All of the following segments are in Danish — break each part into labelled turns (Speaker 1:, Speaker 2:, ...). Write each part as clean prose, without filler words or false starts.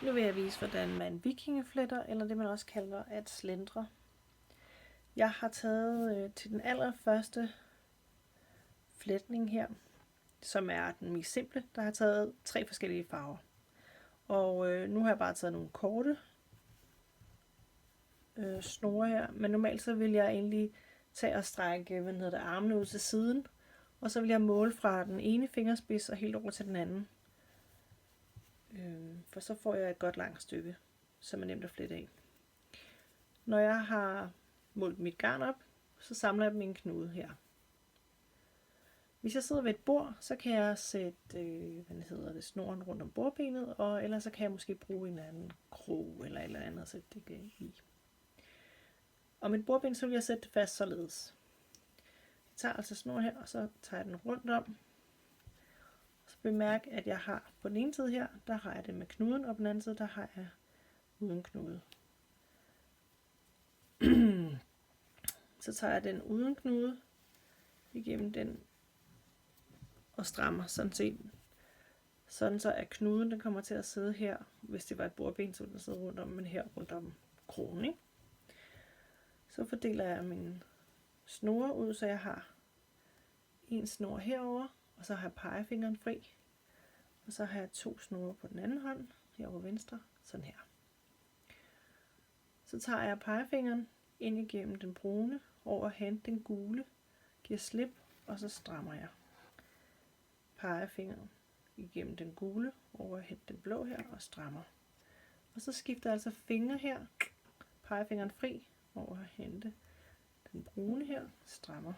Speaker 1: Nu vil jeg vise, hvordan man vikingefletter, eller det man også kalder at slendre. Jeg har taget til den allerførste fletning her, som er den mest simple, der har taget 3 forskellige farver. Og nu har jeg bare taget nogle korte snore her, men normalt så vil jeg egentlig tage og strække armene ud til siden, og så vil jeg måle fra den ene fingerspids og helt over til den anden. For så får jeg et godt langt stykke, som er nemt at flette af. Når jeg har målt mit garn op, så samler jeg dem i en knude her. Hvis jeg sidder ved et bord, så kan jeg sætte snoren rundt om bordbenet, og ellers så kan jeg måske bruge en anden krog eller et eller andet at sætte det i. Og mit bordben, så vil jeg sætte det fast således. Jeg tager altså snoren her, og så tager jeg den rundt om. Så bemærk, at jeg har på den ene side her, der har jeg det med knuden, og på den anden side, der har jeg uden knude. Så tager jeg den uden knude igennem den og strammer sådan så at knuden den kommer til at sidde her. Hvis det var et bordben, så ville den sidde rundt om, men her rundt om krogen, ikke? Så fordeler jeg min snore ud, så jeg har en snor herover, og så har jeg pegefingeren fri, og så har jeg 2 snore på den anden hånd, herovre venstre, sådan her. Så tager jeg pegefingeren ind igennem den brune, over hen den gule, giver slip, og så strammer jeg pegefingeren igennem den gule, over hen den blå her, og strammer. Og så skifter jeg altså fingre her, pegefingeren fri, over at hente den brune her, strammer.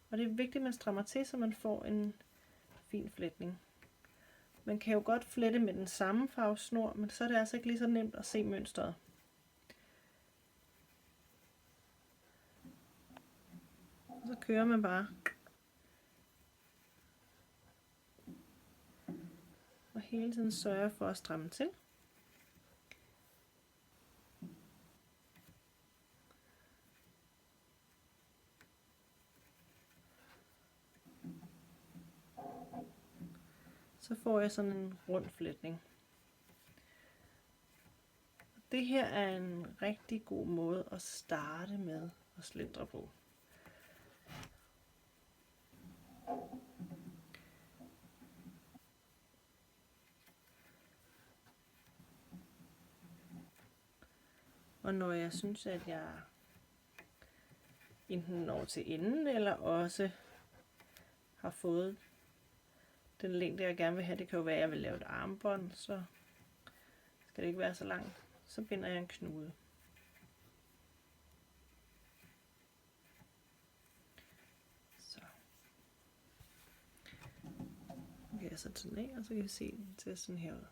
Speaker 1: Og det er vigtigt, at man strammer til, så man får en fin fletning. Man kan jo godt flette med den samme farve snor, men så er det altså ikke lige så nemt at se mønstret. Og så kører man bare. Og hele tiden sørger for at stramme til. Så får jeg sådan en rund fletning. Det her er en rigtig god måde at starte med at slendre på. Og når jeg synes, at jeg enten når til enden, eller også har fået den længde, jeg gerne vil have, det kan jo være, at jeg vil lave et armbånd, så skal det ikke være så langt. Så binder jeg en knude. Så. Nu kan jeg så tage den af, og så kan I se den til sådan her ud.